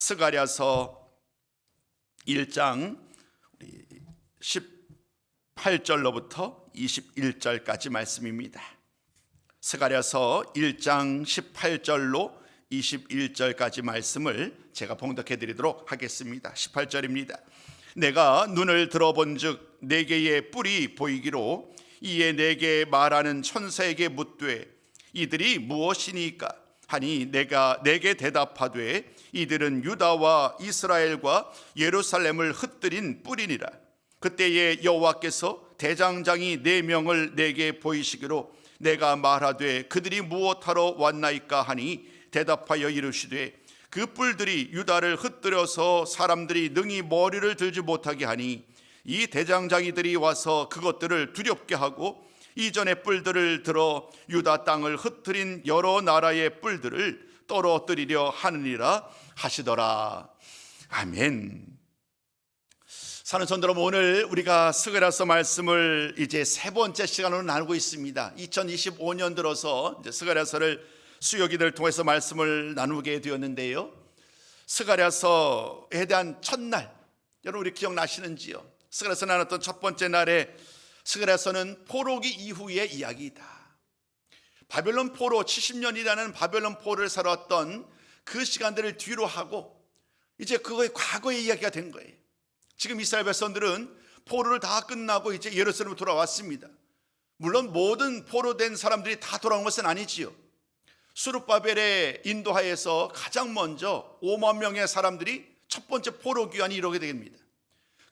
스가랴서 1장 18절로부터 21절까지 말씀입니다. 스가랴서 1장 18절로 21절까지 말씀을 제가 봉독해 드리도록 하겠습니다. 18절입니다. 내가 눈을 들어본즉 네 개의 뿔이 보이기로 이에 내게 말하는 천사에게 묻되 이들이 무엇이니까 하니 내가 내게 대답하되 이들은 유다와 이스라엘과 예루살렘을 흩뜨린 뿔이니라. 그때에 여호와께서 대장장이 4명을 내게 보이시기로 내가 말하되 그들이 무엇하러 왔나이까 하니 대답하여 이르시되 그 뿔들이 유다를 흩뜨려서 사람들이 능히 머리를 들지 못하게 하니 이 대장장이들이 와서 그것들을 두렵게 하고 이전의 뿔들을 들어 유다 땅을 흩뜨린 여러 나라의 뿔들을 떨어뜨리려 하느니라 하시더라. 아멘. 사는 성도 여러분, 오늘 우리가 스가랴서 말씀을 이제 세 번째 시간으로 나누고 있습니다. 2025년 들어서 이제 스가랴서를 수요기들을 통해서 말씀을 나누게 되었는데요. 스가랴서에 대한 첫날, 여러분 우리 기억나시는지요? 스가랴서 나눴던 첫 번째 날에 스가랴서는 포로기 이후의 이야기이다. 바벨론 포로 70년이라는 바벨론 포로를 살았던 그 시간들을 뒤로 하고 이제 그거의 과거의 이야기가 된 거예요. 지금 이스라엘 백성들은 포로를 다 끝나고 이제 예루살렘으로 돌아왔습니다. 물론 모든 포로된 사람들이 다 돌아온 것은 아니지요. 수르바벨의 인도하에서 가장 먼저 5만 명의 사람들이 첫 번째 포로 귀환이 이루어지게 됩니다.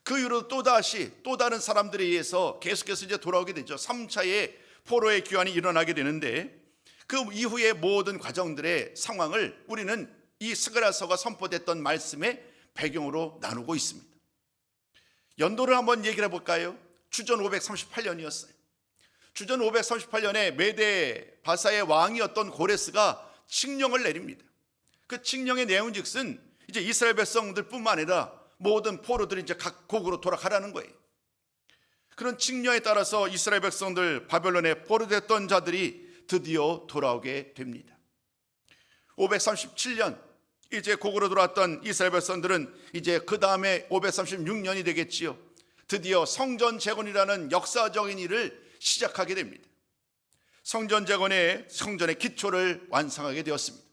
그 이후로 또다시 또 다른 사람들에 의해서 계속해서 이제 돌아오게 되죠. 3차의 포로의 귀환이 일어나게 되는데 그 이후의 모든 과정들의 상황을 우리는 이 스가랴서가 선포됐던 말씀의 배경으로 나누고 있습니다. 연도를 한번 얘기를 해볼까요? 주전 538년이었어요. 주전 538년에 메대 바사의 왕이었던 고레스가 칙령을 내립니다. 그 칙령의 내용즉슨 이제 이스라엘 백성들뿐만 아니라 모든 포로들이 이제 각 고국으로 돌아가라는 거예요. 그런 칙령에 따라서 이스라엘 백성들, 바벨론에 포로됐던 자들이 드디어 돌아오게 됩니다. 537년 이제 고국으로 돌아왔던 이스라엘 백성들은 이제 그 다음에 536년이 되겠지요. 드디어 성전 재건이라는 역사적인 일을 시작하게 됩니다. 성전의 기초를 완성하게 되었습니다.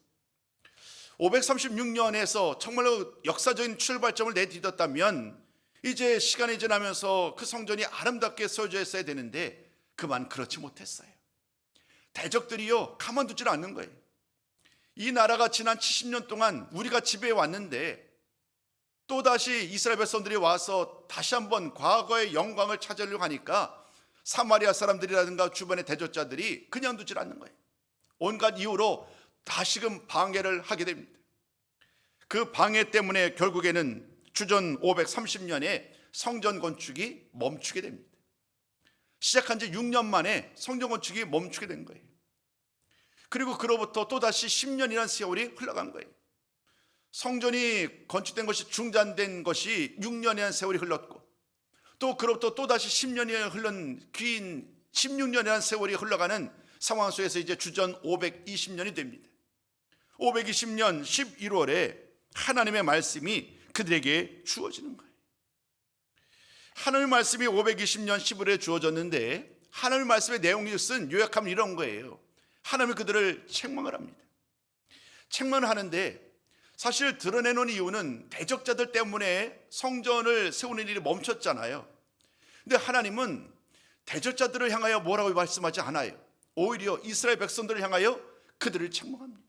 536년에서 정말로 역사적인 출발점을 내딛었다면 이제 시간이 지나면서 그 성전이 아름답게 세워져 있어야 되는데 그만 그렇지 못했어요. 대적들이요 가만두질 않는 거예요. 이 나라가 지난 70년 동안 우리가 지배해 왔는데 또다시 이스라엘 백성들이 와서 다시 한번 과거의 영광을 찾으려고 하니까 사마리아 사람들이라든가 주변의 대적자들이 그냥 두질 않는 거예요. 온갖 이유로 다시금 방해를 하게 됩니다. 그 방해 때문에 결국에는 주전 530년에 성전 건축이 멈추게 됩니다. 시작한 지 6년 만에 성전 건축이 멈추게 된 거예요. 그리고 그로부터 또다시 10년이라는 세월이 흘러간 거예요. 성전이 건축된 것이 중단된 것이 6년이라는 세월이 흘렀고 또 그로부터 또다시 10년이 흘른 긴 16년이라는 세월이 흘러가는 상황 속에서 이제 주전 520년이 됩니다. 520년 11월에 하나님의 말씀이 그들에게 주어지는 거예요. 하나님의 말씀이 520년 11월에 주어졌는데 하나님의 말씀의 내용이 쓴 요약하면 이런 거예요. 하나님이 그들을 책망을 합니다. 책망을 하는데 사실 드러내놓은 이유는 대적자들 때문에 성전을 세우는 일이 멈췄잖아요. 근데 하나님은 대적자들을 향하여 뭐라고 말씀하지 않아요. 오히려 이스라엘 백성들을 향하여 그들을 책망합니다.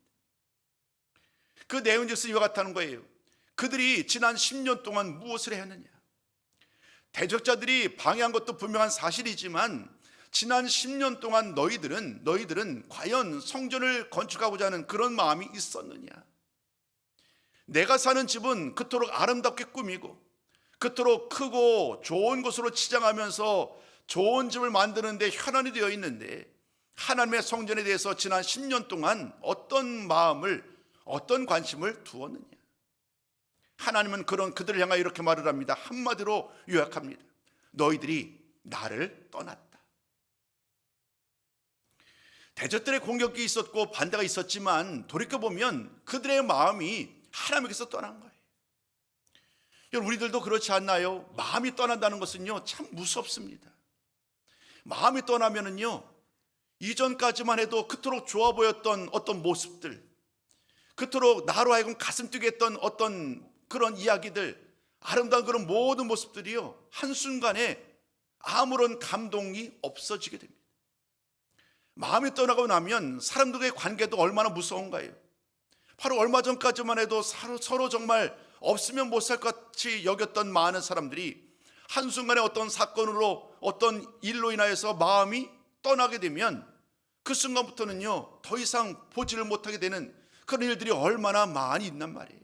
그 내용즉슨 이와 같다는 거예요. 그들이 지난 10년 동안 무엇을 했느냐. 대적자들이 방해한 것도 분명한 사실이지만 지난 10년 동안 너희들은 과연 성전을 건축하고자 하는 그런 마음이 있었느냐. 내가 사는 집은 그토록 아름답게 꾸미고 그토록 크고 좋은 곳으로 치장하면서 좋은 집을 만드는 데 현안이 되어 있는데 하나님의 성전에 대해서 지난 10년 동안 어떤 마음을 어떤 관심을 두었느냐. 하나님은 그들을 향하여 이렇게 말을 합니다. 한마디로 요약합니다. 너희들이 나를 떠났다. 대적들의 공격이 있었고 반대가 있었지만 돌이켜보면 그들의 마음이 하나님께서 떠난 거예요. 여러분, 우리들도 그렇지 않나요? 마음이 떠난다는 것은요, 참 무섭습니다. 마음이 떠나면은요, 이전까지만 해도 그토록 좋아 보였던 어떤 모습들, 그토록 나로 하여금 가슴 뛰게 했던 어떤 그런 이야기들, 아름다운 그런 모든 모습들이요, 한순간에 아무런 감동이 없어지게 됩니다. 마음이 떠나고 나면 사람들과의 관계도 얼마나 무서운가요? 바로 얼마 전까지만 해도 서로 정말 없으면 못 살 것 같이 여겼던 많은 사람들이 한순간에 어떤 사건으로, 어떤 일로 인하여서 마음이 떠나게 되면 그 순간부터는요, 더 이상 보지를 못하게 되는 그런 일들이 얼마나 많이 있단 말이에요.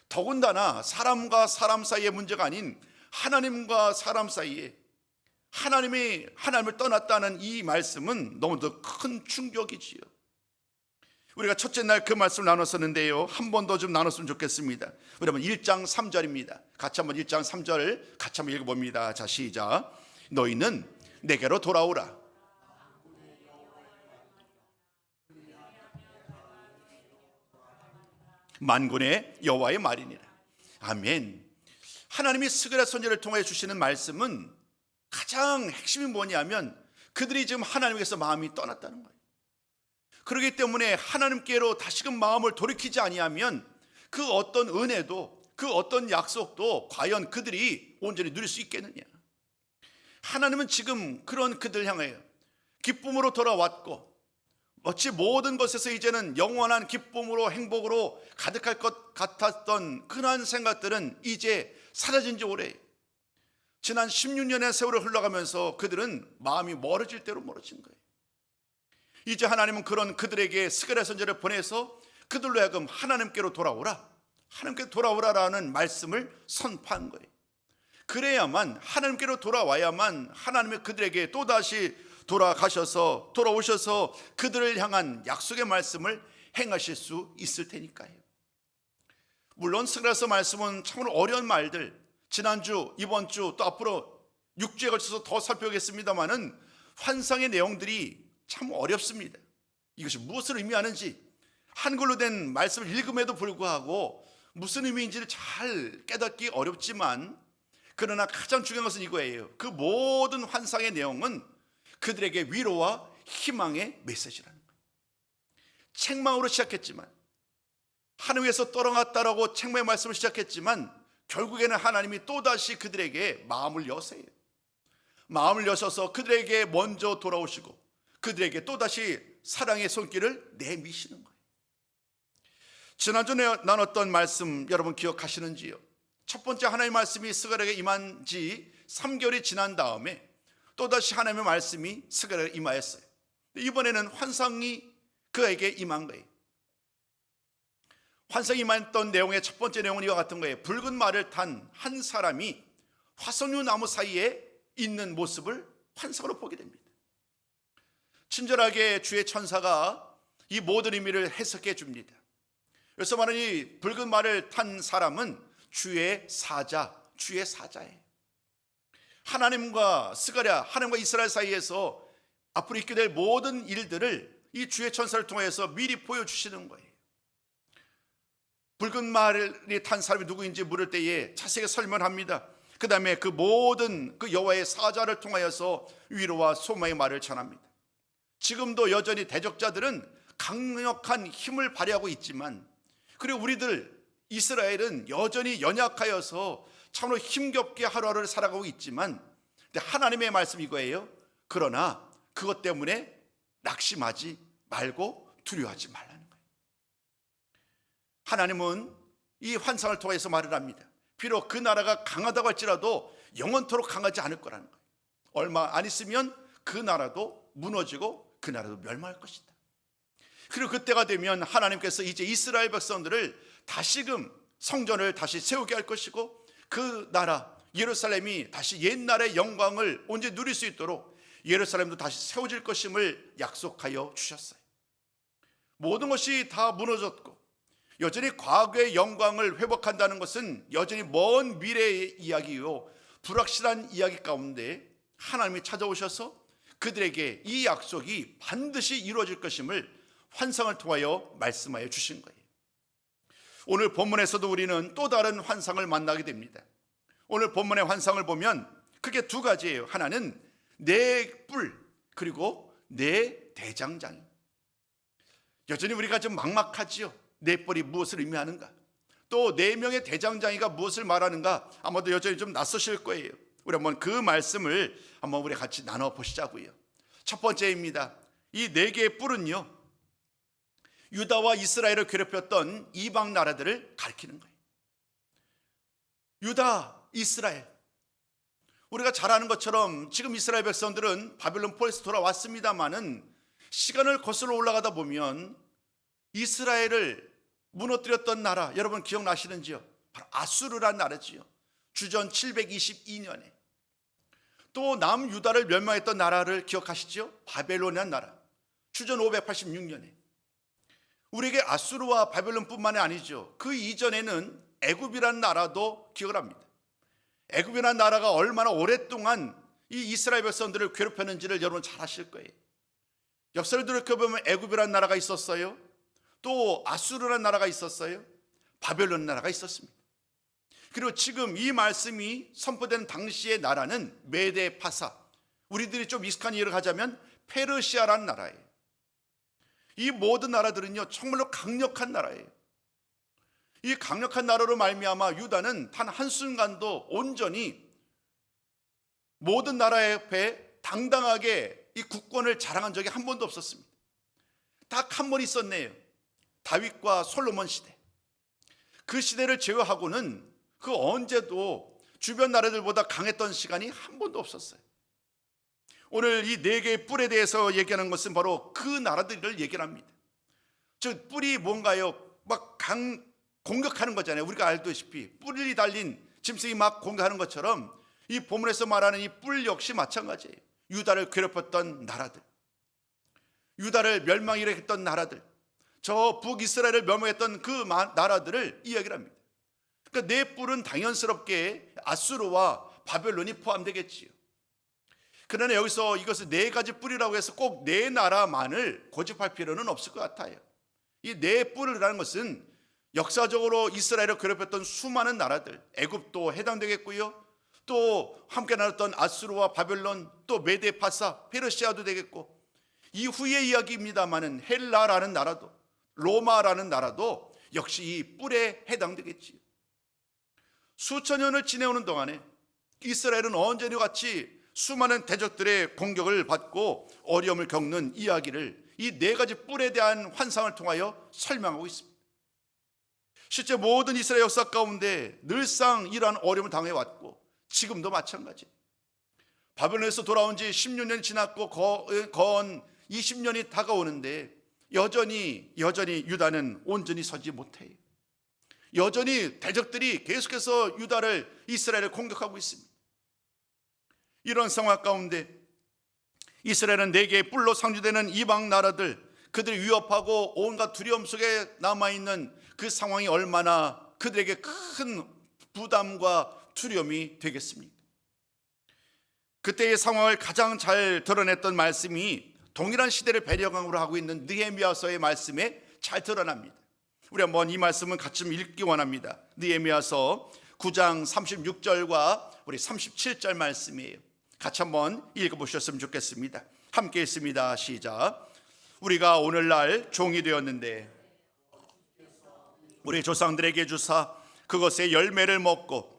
더군다나 사람과 사람 사이의 문제가 아닌 하나님과 사람 사이에 하나님을 떠났다는 이 말씀은 너무도 큰 충격이지요. 우리가 첫째 날 그 말씀을 나눴었는데요, 한 번 더 좀 나눴으면 좋겠습니다. 우리 한번 1장 3절입니다. 같이 한번 1장 3절 같이 한번 읽어봅니다. 자, 시작. 너희는 내게로 돌아오라. 만군의 여호와의 말이니라. 아멘. 하나님이 스가랴 선지자를 통해 주시는 말씀은 가장 핵심이 뭐냐면 그들이 지금 하나님께서 마음이 떠났다는 거예요. 그렇기 때문에 하나님께로 다시금 마음을 돌이키지 아니하면 그 어떤 은혜도, 그 어떤 약속도 과연 그들이 온전히 누릴 수 있겠느냐. 하나님은 지금 그런 그들 향하여 기쁨으로 돌아왔고 마치 모든 것에서 이제는 영원한 기쁨으로 행복으로 가득할 것 같았던 그러한 생각들은 이제 사라진 지 오래. 지난 16년의 세월을 흘러가면서 그들은 마음이 멀어질 대로 멀어진 거예요. 이제 하나님은 그런 그들에게 스가랴 선지자를 보내서 그들로 하여금 하나님께로 돌아오라, 하나님께 돌아오라라는 말씀을 선포한 거예요. 그래야만, 하나님께로 돌아와야만 하나님이 그들에게 또다시 돌아오셔서 그들을 향한 약속의 말씀을 행하실 수 있을 테니까요. 물론 스가랴서 말씀은 참으로 어려운 말들, 지난주, 이번 주, 또 앞으로 6주에 걸쳐서 더 살펴보겠습니다만은 환상의 내용들이 참 어렵습니다. 이것이 무엇을 의미하는지 한글로 된 말씀을 읽음에도 불구하고 무슨 의미인지를 잘 깨닫기 어렵지만, 그러나 가장 중요한 것은 이거예요. 그 모든 환상의 내용은 그들에게 위로와 희망의 메시지라는 거예요. 책망으로 시작했지만, 하늘에서 떨어졌다라고 책망의 말씀을 시작했지만 결국에는 하나님이 또다시 그들에게 마음을 여세요. 마음을 여셔서 그들에게 먼저 돌아오시고 그들에게 또다시 사랑의 손길을 내미시는 거예요. 지난주에 나눴던 말씀 여러분 기억하시는지요? 첫 번째 하나님의 말씀이 스가랴에게 임한 지 3개월이 지난 다음에 또다시 하나님의 말씀이 스가랴에게 임하였어요. 이번에는 환상이 그에게 임한 거예요. 환상이 임했던 내용의 첫 번째 내용은 이와 같은 거예요. 붉은 말을 탄 한 사람이 화석류 나무 사이에 있는 모습을 환상으로 보게 됩니다. 친절하게 주의 천사가 이 모든 의미를 해석해 줍니다. 그래서 말하는 이 붉은 말을 탄 사람은 주의 사자예요. 하나님과 이스라엘 사이에서 앞으로 있게 될 모든 일들을 이 주의 천사를 통해서 미리 보여주시는 거예요. 붉은 말이 탄 사람이 누구인지 물을 때에 자세하게 설명합니다. 그 다음에 그 모든 그 여호와의 사자를 통하여서 위로와 소망의 말을 전합니다. 지금도 여전히 대적자들은 강력한 힘을 발휘하고 있지만, 그리고 우리들 이스라엘은 여전히 연약하여서 참으로 힘겹게 하루하루를 살아가고 있지만, 하나님의 말씀이 이거예요. 그러나 그것 때문에 낙심하지 말고 두려워하지 말라는 거예요. 하나님은 이 환상을 통해서 말을 합니다. 비록 그 나라가 강하다고 할지라도 영원토록 강하지 않을 거라는 거예요. 얼마 안 있으면 그 나라도 무너지고 그 나라도 멸망할 것이다. 그리고 그때가 되면 하나님께서 이제 이스라엘 백성들을 다시금 성전을 다시 세우게 할 것이고, 그 나라 예루살렘이 다시 옛날의 영광을 온전히 누릴 수 있도록 예루살렘도 다시 세워질 것임을 약속하여 주셨어요. 모든 것이 다 무너졌고 여전히 과거의 영광을 회복한다는 것은 여전히 먼 미래의 이야기요, 불확실한 이야기 가운데 하나님이 찾아오셔서 그들에게 이 약속이 반드시 이루어질 것임을 환상을 통하여 말씀하여 주신 거예요. 오늘 본문에서도 우리는 또 다른 환상을 만나게 됩니다. 오늘 본문의 환상을 보면 크게 두 가지예요. 하나는 네 뿔, 그리고 네 대장장. 여전히 우리가 좀 막막하지요. 네 뿔이 무엇을 의미하는가, 또 네 명의 대장장이가 무엇을 말하는가, 아마도 여전히 좀 낯서실 거예요. 우리 한번 그 말씀을 한번 우리 같이 나눠 보시자고요. 첫 번째입니다. 이 네 개의 뿔은요, 유다와 이스라엘을 괴롭혔던 이방 나라들을 가리키는 거예요. 유다, 이스라엘. 우리가 잘 아는 것처럼 지금 이스라엘 백성들은 바벨론 포로에서 돌아왔습니다마는 시간을 거슬러 올라가다 보면 이스라엘을 무너뜨렸던 나라, 여러분 기억나시는지요? 바로 아수르란 나라지요. 주전 722년에. 또 남유다를 멸망했던 나라를 기억하시죠? 바벨론이라는 나라. 주전 586년에. 우리에게 아수르와 바벨론뿐만이 아니죠. 그 이전에는 애굽이라는 나라도 기억을 합니다. 애굽이라는 나라가 얼마나 오랫동안 이 이스라엘 백성들을 괴롭혔는지를 여러분 잘 아실 거예요. 역사를 돌이켜보면 애굽이라는 나라가 있었어요. 또 아수르라는 나라가 있었어요. 바벨론 나라가 있었습니다. 그리고 지금 이 말씀이 선포된 당시의 나라는 메데 파사, 우리들이 좀 익숙한 이해를 가자면 페르시아라는 나라예요. 이 모든 나라들은요 정말로 강력한 나라예요. 이 강력한 나라로 말미암아 유다는 단 한순간도 온전히 모든 나라 옆에 당당하게 이 국권을 자랑한 적이 한 번도 없었습니다. 딱 한 번 있었네요. 다윗과 솔로몬 시대. 그 시대를 제외하고는 그 언제도 주변 나라들보다 강했던 시간이 한 번도 없었어요. 오늘 이 네 개의 뿔에 대해서 얘기하는 것은 바로 그 나라들을 얘기합니다. 즉 뿔이 뭔가요? 막 공격하는 거잖아요. 우리가 알다시피 뿔이 달린 짐승이 막 공격하는 것처럼 이 본문에서 말하는 이 뿔 역시 마찬가지예요. 유다를 괴롭혔던 나라들, 유다를 멸망이랬던 나라들, 저 북이스라엘을 멸망했던 그 나라들을 이야기를 합니다. 그러니까 네 뿔은 당연스럽게 아수르와 바벨론이 포함되겠지요. 그러나 여기서 이것을 네 가지 뿔이라고 해서 꼭 네 나라만을 고집할 필요는 없을 것 같아요. 이 네 뿔이라는 것은 역사적으로 이스라엘을 괴롭혔던 수많은 나라들, 애굽도 해당되겠고요. 또 함께 나눴던 아수르와 바벨론, 또 메데 파사, 페르시아도 되겠고, 이후의 이야기입니다마는 헬라라는 나라도, 로마라는 나라도 역시 이 뿔에 해당되겠지요. 수천 년을 지내오는 동안에 이스라엘은 언제나 같이 수많은 대적들의 공격을 받고 어려움을 겪는 이야기를 이 네 가지 뿔에 대한 환상을 통하여 설명하고 있습니다. 실제 모든 이스라엘 역사 가운데 늘상 이러한 어려움을 당해왔고 지금도 마찬가지예요. 바벨론에서 돌아온 지 16년이 지났고 거의 20년이 다가오는데 여전히 유다는 온전히 서지 못해요. 여전히 대적들이 계속해서 유다를, 이스라엘을 공격하고 있습니다. 이런 상황 가운데 이스라엘은 네 개의 뿔로 상징되는 이방 나라들, 그들이 위협하고 온갖 두려움 속에 남아있는 그 상황이 얼마나 그들에게 큰 부담과 두려움이 되겠습니까? 그때의 상황을 가장 잘 드러냈던 말씀이 동일한 시대를 배경으로 하고 있는 느헤미야서의 말씀에 잘 드러납니다. 우리 한번 이 말씀은 같이 좀 읽기 원합니다. 느헤미야서 9장 36절과 우리 37절 말씀이에요. 같이 한번 읽어보셨으면 좋겠습니다. 함께 읽습니다. 시작. 우리가 오늘날 종이 되었는데 우리 조상들에게 주사 그것의 열매를 먹고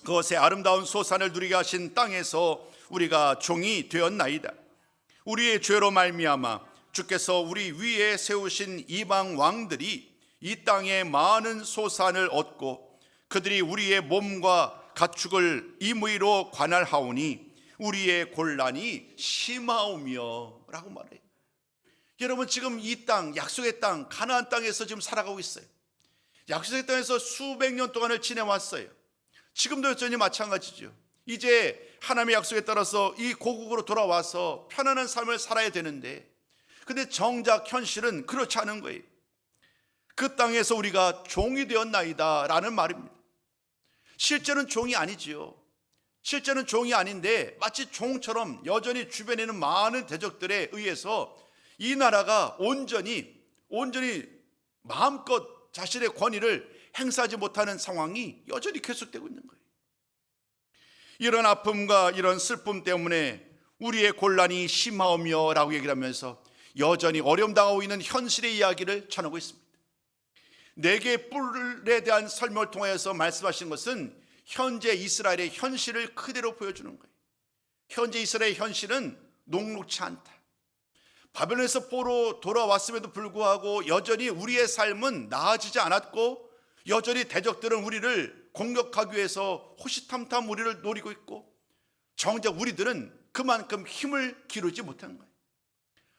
그것의 아름다운 소산을 누리게 하신 땅에서 우리가 종이 되었나이다. 우리의 죄로 말미암아 주께서 우리 위에 세우신 이방 왕들이 이 땅에 많은 소산을 얻고 그들이 우리의 몸과 가축을 임의로 관할하오니 우리의 곤란이 심하오며 라고 말해요. 여러분 지금 이 땅, 약속의 땅, 가나안 땅에서 지금 살아가고 있어요. 약속의 땅에서 수백 년 동안을 지내왔어요. 지금도 여전히 마찬가지죠. 이제 하나님의 약속에 따라서 이 고국으로 돌아와서 편안한 삶을 살아야 되는데 근데 정작 현실은 그렇지 않은 거예요. 그 땅에서 우리가 종이 되었나이다 라는 말입니다. 실제는 종이 아니지요. 실제는 종이 아닌데 마치 종처럼 여전히 주변에 있는 많은 대적들에 의해서 이 나라가 온전히 마음껏 자신의 권위를 행사하지 못하는 상황이 여전히 계속되고 있는 거예요. 이런 아픔과 이런 슬픔 때문에 우리의 곤란이 심하오며 라고 얘기를 하면서 여전히 어려움 당하고 있는 현실의 이야기를 전하고 있습니다. 네 개의 뿔에 대한 설명을 통해서 말씀하신 것은 현재 이스라엘의 현실을 그대로 보여주는 거예요. 현재 이스라엘의 현실은 녹록치 않다. 바벨론에서 포로 돌아왔음에도 불구하고 여전히 우리의 삶은 나아지지 않았고, 여전히 대적들은 우리를 공격하기 위해서 호시탐탐 우리를 노리고 있고, 정작 우리들은 그만큼 힘을 기르지 못한 거예요.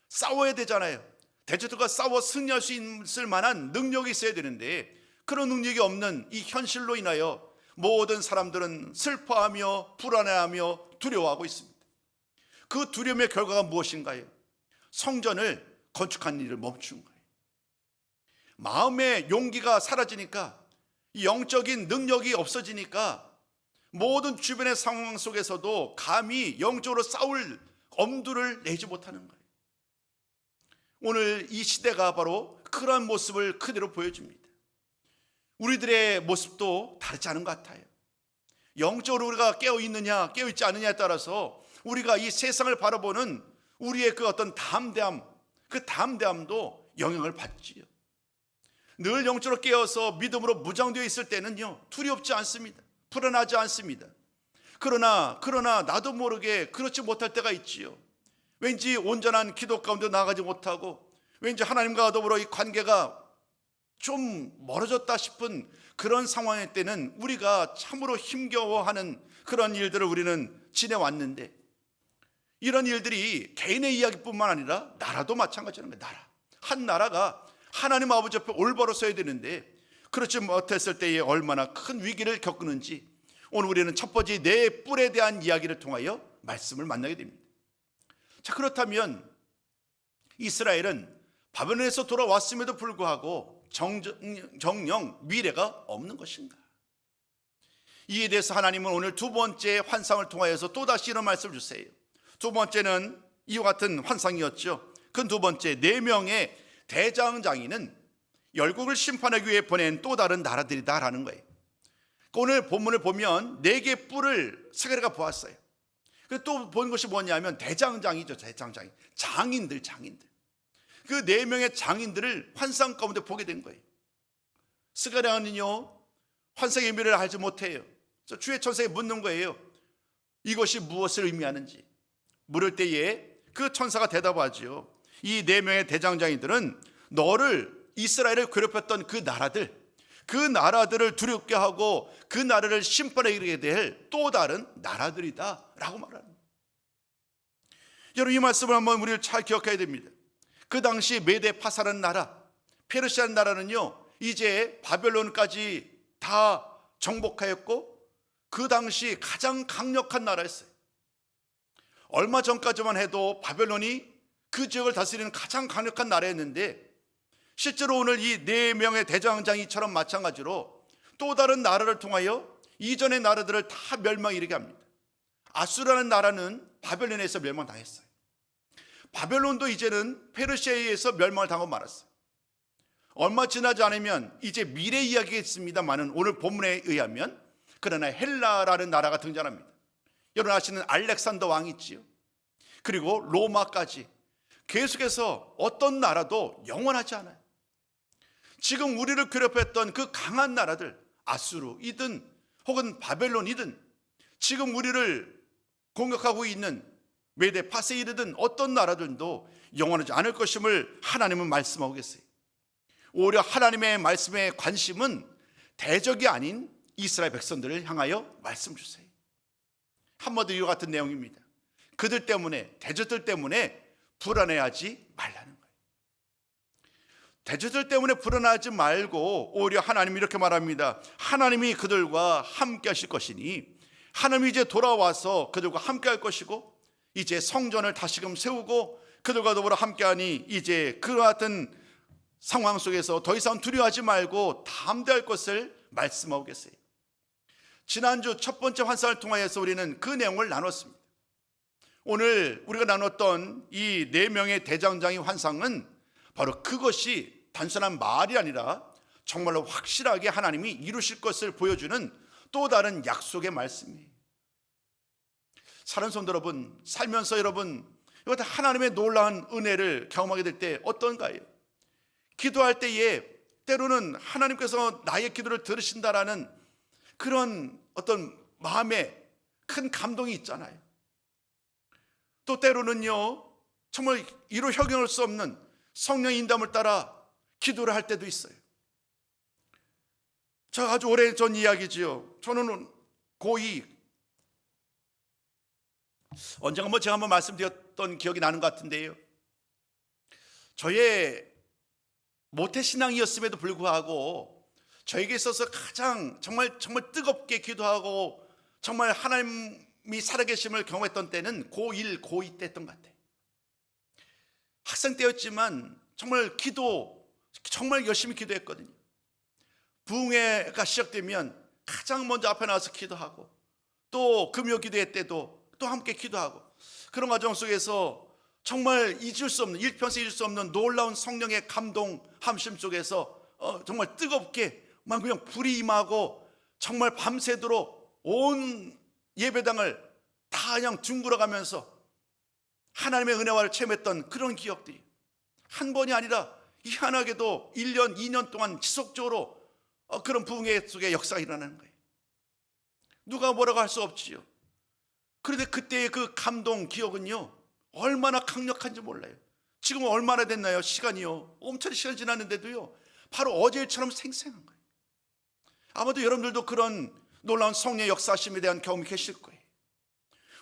싸워야 되잖아요. 대적들과 싸워 승리할 수 있을 만한 능력이 있어야 되는데, 그런 능력이 없는 이 현실로 인하여 모든 사람들은 슬퍼하며 불안해하며 두려워하고 있습니다. 그 두려움의 결과가 무엇인가요? 성전을 건축한 일을 멈춘 거예요. 마음의 용기가 사라지니까, 이 영적인 능력이 없어지니까 모든 주변의 상황 속에서도 감히 영적으로 싸울 엄두를 내지 못하는 거예요. 오늘 이 시대가 바로 그러한 모습을 그대로 보여줍니다. 우리들의 모습도 다르지 않은 것 같아요. 영적으로 우리가 깨어있느냐 깨어있지 않느냐에 따라서 우리가 이 세상을 바라보는 우리의 그 어떤 담대함, 그 담대함도 영향을 받지요. 늘 영적으로 깨어서 믿음으로 무장되어 있을 때는요, 두렵지 않습니다. 불안하지 않습니다. 그러나 나도 모르게 그렇지 못할 때가 있지요. 왠지 온전한 기도 가운데 나가지 못하고, 왠지 하나님과 더불어 이 관계가 좀 멀어졌다 싶은 그런 상황일 때는 우리가 참으로 힘겨워하는 그런 일들을 우리는 지내왔는데, 이런 일들이 개인의 이야기뿐만 아니라 나라도 마찬가지라는 거예요. 한 나라가 하나님 아버지 앞에 올바로 서야 되는데 그렇지 못했을 때에 얼마나 큰 위기를 겪는지, 오늘 우리는 첫 번째 네 뿔에 대한 이야기를 통하여 말씀을 만나게 됩니다. 자, 그렇다면 이스라엘은 바벨론에서 돌아왔음에도 불구하고 정령 미래가 없는 것인가? 이에 대해서 하나님은 오늘 두 번째 환상을 통하여서 또다시 이런 말씀을 주세요. 두 번째는 이와 같은 환상이었죠. 그 두 번째, 4명의 대장장이는 열국을 심판하기 위해 보낸 또 다른 나라들이다라는 거예요. 오늘 본문을 보면 4개의 뿔을 스가랴가 보았어요. 또 본 것이 뭐냐면 대장장이죠. 대장장이, 장인들. 그 4명의 장인들을 환상 가운데 보게 된 거예요. 스가랴는요, 환상의 의미를 알지 못해요. 주의 천사에게 묻는 거예요. 이것이 무엇을 의미하는지 물을 때에 그 천사가 대답하지요. 이 4명의 대장장이들은 너를, 이스라엘을 괴롭혔던 그 나라들을 두렵게 하고 그 나라를 심판에 이르게 될 또 다른 나라들이다 라고 말합니다. 여러분, 이 말씀을 한번 우리를 잘 기억해야 됩니다. 그 당시 메데 파사라는 나라, 페르시아라는 나라는요, 이제 바벨론까지 다 정복하였고 그 당시 가장 강력한 나라였어요. 얼마 전까지만 해도 바벨론이 그 지역을 다스리는 가장 강력한 나라였는데, 실제로 오늘 이 4명의 대장장이처럼 마찬가지로 또 다른 나라를 통하여 이전의 나라들을 다 멸망에 이르게 합니다. 아수르라는 나라는 바벨론에서 멸망당했어요. 바벨론도 이제는 페르시아에 의해서 멸망을 당하고 말았어요. 얼마 지나지 않으면 이제 미래 이야기가 있습니다만은 오늘 본문에 의하면, 그러나 헬라라는 나라가 등장합니다. 여러분 아시는 알렉산더 왕이 있지요. 그리고 로마까지 계속해서 어떤 나라도 영원하지 않아요. 지금 우리를 괴롭혔던 그 강한 나라들, 아수르이든 혹은 바벨론이든, 지금 우리를 공격하고 있는 메데 파세이르든 어떤 나라들도 영원하지 않을 것임을 하나님은 말씀하고 계세요. 오히려 하나님의 말씀의 관심은 대적이 아닌 이스라엘 백성들을 향하여 말씀 주세요. 한마디로 이와 같은 내용입니다. 그들 때문에, 대적들 때문에 불안해하지 말라는 거예요. 대적들 때문에 불안하지 말고 오히려 하나님이 이렇게 말합니다. 하나님이 그들과 함께 하실 것이니, 하나님이 이제 돌아와서 그들과 함께 할 것이고, 이제 성전을 다시금 세우고 그들과 더불어 함께하니 이제 그와 같은 상황 속에서 더 이상 두려워하지 말고 담대할 것을 말씀하고 계세요. 지난주 첫 번째 환상을 통하여서 우리는 그 내용을 나눴습니다. 오늘 우리가 나눴던 이 4명의 대장장이 환상은 바로 그것이 단순한 말이 아니라 정말로 확실하게 하나님이 이루실 것을 보여주는 또 다른 약속의 말씀이에요. 사랑하는 성도 여러분, 살면서 여러분 이것도 하나님의 놀라운 은혜를 경험하게 될 때 어떤가요? 기도할 때에 때로는 하나님께서 나의 기도를 들으신다라는 그런 어떤 마음에 큰 감동이 있잖아요. 또 때로는요, 정말 이루 형용할 수 없는 성령의 인도함을 따라 기도를 할 때도 있어요. 저 아주 오래전 이야기지요. 저는 고2 언젠가 제가 한번 말씀드렸던 기억이 나는 것 같은데요. 저의 모태신앙이었음에도 불구하고 저에게 있어서 가장 정말 뜨겁게 기도하고 정말 하나님이 살아계심을 경험했던 때는 고1, 고2 때였던 것 같아요. 학생 때였지만 정말 열심히 기도했거든요. 부흥회가 시작되면 가장 먼저 앞에 나와서 기도하고 또 금요 기도회 때도 또 함께 기도하고 그런 과정 속에서 정말 일평생 잊을 수 없는 놀라운 성령의 감동 함심 속에서 정말 뜨겁게 막 그냥 불이 임하고 정말 밤새도록 온 예배당을 다 그냥 둥글어가면서 하나님의 은혜와를 체험했던 그런 기억들이 한 번이 아니라 희한하게도 1년, 2년 동안 지속적으로 그런 부흥회 속에 역사가 일어나는 거예요. 누가 뭐라고 할 수 없지요. 그런데 그때의 그 감동 기억은요 얼마나 강력한지 몰라요. 지금은 얼마나 됐나요? 시간이요 엄청 시간 지났는데도요 바로 어제 일처럼 생생한 거예요. 아마도 여러분들도 그런 놀라운 성령의 역사심에 대한 경험이 계실 거예요.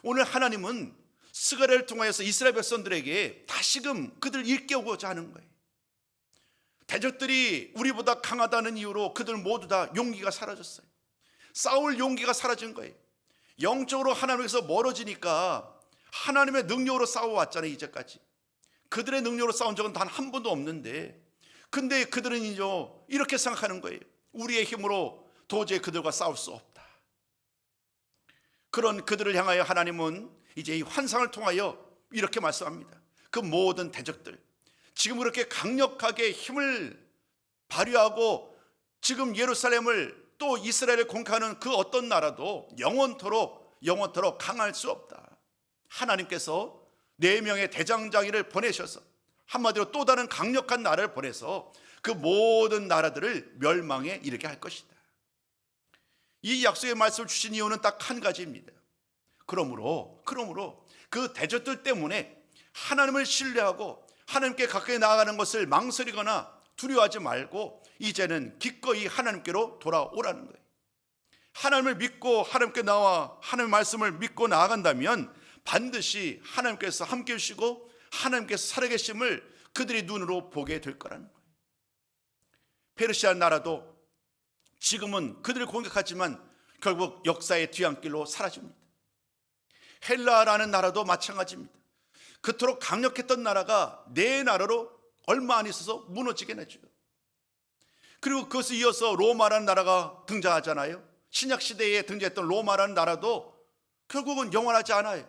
오늘 하나님은 스가랴를 통하여서 이스라엘 백성들에게 다시금 그들을 일깨우고자 하는 거예요. 대적들이 우리보다 강하다는 이유로 그들 모두 다 용기가 사라졌어요. 싸울 용기가 사라진 거예요. 영적으로 하나님에서 멀어지니까 하나님의 능력으로 싸워왔잖아요. 이제까지 그들의 능력으로 싸운 적은 단 한 번도 없는데, 근데 그들은 이제 이렇게 생각하는 거예요. 우리의 힘으로 도저히 그들과 싸울 수 없다. 그런 그들을 향하여 하나님은 이제 이 환상을 통하여 이렇게 말씀합니다. 그 모든 대적들, 지금 그렇게 강력하게 힘을 발휘하고 지금 예루살렘을 또 이스라엘을 공격하는 그 어떤 나라도 영원토록 강할 수 없다. 하나님께서 4명의 대장장이를 보내셔서 한마디로 또 다른 강력한 나라를 보내서 그 모든 나라들을 멸망에 이르게 할 것이다. 이 약속의 말씀을 주신 이유는 딱 한 가지입니다. 그러므로 그 대적들 때문에 하나님을 신뢰하고 하나님께 가까이 나아가는 것을 망설이거나 두려워하지 말고 이제는 기꺼이 하나님께로 돌아오라는 거예요. 하나님을 믿고 하나님께 나와 하나님의 말씀을 믿고 나아간다면 반드시 하나님께서 함께 해주시고 하나님께서 살아계심을 그들이 눈으로 보게 될 거라는 거예요. 페르시아 나라도 지금은 그들을 공격하지만 결국 역사의 뒤안길로 사라집니다. 헬라라는 나라도 마찬가지입니다. 그토록 강력했던 나라가 네 나라로 얼마 안 있어서 무너지게 되죠. 그리고 그것을 이어서 로마라는 나라가 등장하잖아요. 신약시대에 등장했던 로마라는 나라도 결국은 영원하지 않아요.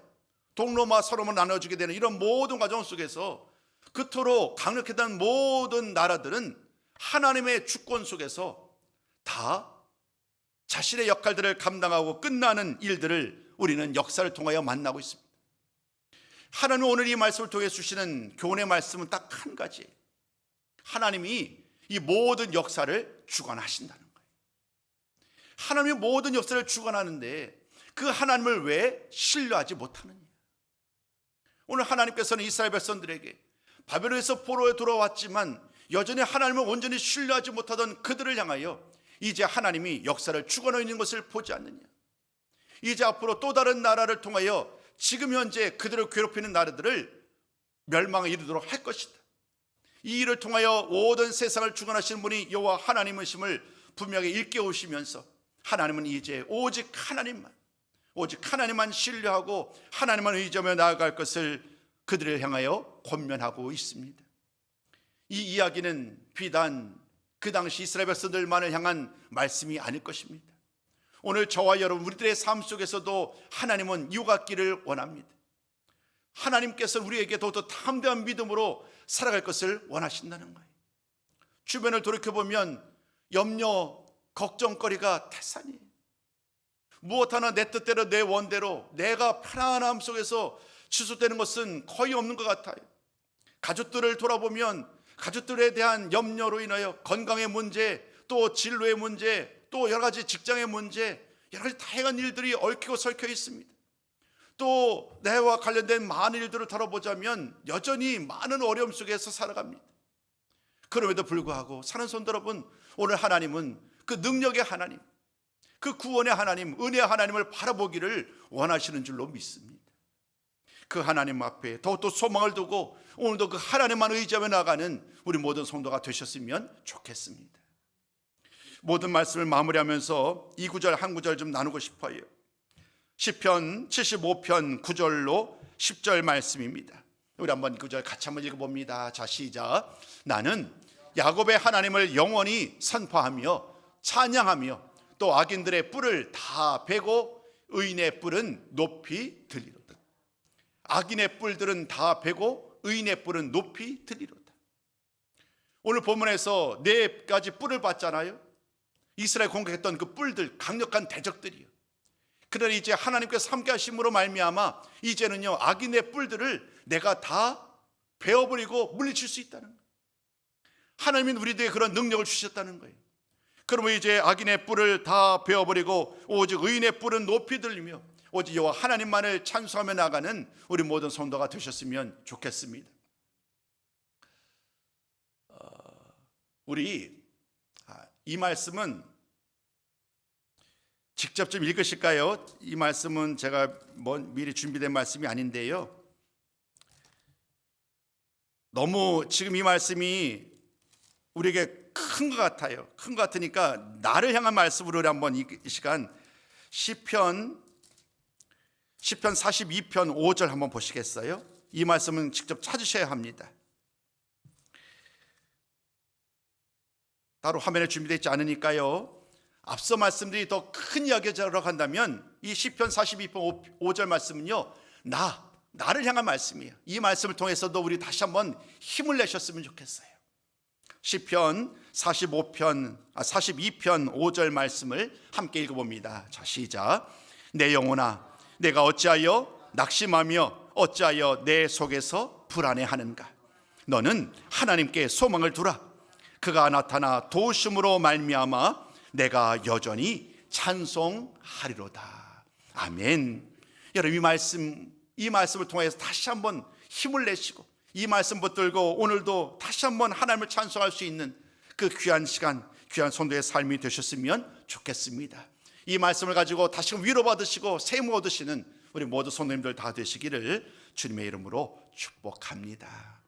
동로마 서로만 나눠주게 되는 이런 모든 과정 속에서 그토록 강력했던 모든 나라들은 하나님의 주권 속에서 다 자신의 역할들을 감당하고 끝나는 일들을 우리는 역사를 통하여 만나고 있습니다. 하나님은 오늘 이 말씀을 통해 주시는 교훈의 말씀은 딱 한 가지예요. 하나님이 이 모든 역사를 주관하신다는 거예요. 하나님이 모든 역사를 주관하는데 그 하나님을 왜 신뢰하지 못하느냐. 오늘 하나님께서는 이스라엘 백성들에게 바벨론에서 포로에 돌아왔지만 여전히 하나님을 온전히 신뢰하지 못하던 그들을 향하여 이제 하나님이 역사를 주관하고 있는 것을 보지 않느냐. 이제 앞으로 또 다른 나라를 통하여 지금 현재 그들을 괴롭히는 나라들을 멸망에 이르도록 할 것이다. 이 일을 통하여 모든 세상을 주관하시는 분이 여호와 하나님이심을 분명히 일깨우시면서 하나님은 이제 오직 하나님만 신뢰하고 하나님만 의지하며 나아갈 것을 그들을 향하여 권면하고 있습니다. 이 이야기는 비단 그 당시 이스라엘 백성들만을 향한 말씀이 아닐 것입니다. 오늘 저와 여러분 우리들의 삶 속에서도 하나님은 이와 같기를 원합니다. 하나님께서 우리에게 더욱더 담대한 믿음으로 살아갈 것을 원하신다는 거예요. 주변을 돌이켜보면 염려, 걱정거리가 태산이에요. 무엇 하나 내 뜻대로 내 원대로 내가 편안함 속에서 취소되는 것은 거의 없는 것 같아요. 가족들을 돌아보면 가족들에 대한 염려로 인하여 건강의 문제, 또 진로의 문제, 또 여러 가지 직장의 문제, 여러 가지 다양한 일들이 얽히고 설켜 있습니다. 또 내와 관련된 많은 일들을 다뤄보자면 여전히 많은 어려움 속에서 살아갑니다. 그럼에도 불구하고 사는 성도 여러분, 오늘 하나님은 그 능력의 하나님, 그 구원의 하나님, 은혜의 하나님을 바라보기를 원하시는 줄로 믿습니다. 그 하나님 앞에 더욱더 소망을 두고 오늘도 그 하나님만 의지하며 나가는 우리 모든 성도가 되셨으면 좋겠습니다. 모든 말씀을 마무리하면서 이 구절 한 구절 좀 나누고 싶어요. 시편 75편 9절로 10절 말씀입니다. 우리 한번 구절 같이 한번 읽어봅니다. 자, 시작. 나는 야곱의 하나님을 영원히 선포하며 찬양하며 또 악인들의 뿔을 다 베고 의인의 뿔은 높이 들리로다. 악인의 뿔들은 다 베고 의인의 뿔은 높이 들리로다. 오늘 본문에서 네 가지 뿔을 봤잖아요. 이스라엘 공격했던 그 뿔들, 강력한 대적들이요. 그러나 이제 하나님께서 함께 하심으로 말미암아 이제는요, 악인의 뿔들을 내가 다 베어버리고 물리칠 수 있다는 거예요. 하나님은 우리들에게 그런 능력을 주셨다는 거예요. 그러면 이제 악인의 뿔을 다 베어버리고 오직 의인의 뿔은 높이 들리며 오직 여호와 하나님만을 찬송하며 나가는 우리 모든 성도가 되셨으면 좋겠습니다. 우리 이 말씀은 직접 좀 읽으실까요? 이 말씀은 제가 미리 준비된 말씀이 아닌데요. 너무 지금 이 말씀이 우리에게 큰 것 같아요. 큰 것 같으니까 나를 향한 말씀으로 한번 이 시간 시편 42편 5절 한번 보시겠어요? 이 말씀은 직접 찾으셔야 합니다. 따로 화면에 준비되어 있지 않으니까요. 앞서 말씀들이 더 큰 이야기를 한다면 이 시편 42편 5절 말씀은요, 나를 향한 말씀이에요. 이 말씀을 통해서도 우리 다시 한번 힘을 내셨으면 좋겠어요. 시편 42편 5절 말씀을 함께 읽어봅니다. 자, 시작. 내 영혼아, 내가 어찌하여 낙심하며 어찌하여 내 속에서 불안해하는가? 너는 하나님께 소망을 두라. 그가 나타나 도우심으로 말미암아 내가 여전히 찬송하리로다. 아멘. 여러분, 이 말씀을 통해서 다시 한번 힘을 내시고 이 말씀 붙들고 오늘도 다시 한번 하나님을 찬송할 수 있는 그 귀한 시간, 귀한 성도의 삶이 되셨으면 좋겠습니다. 이 말씀을 가지고 다시금 위로받으시고 세임 얻으시는 우리 모두 성도님들 다 되시기를 주님의 이름으로 축복합니다.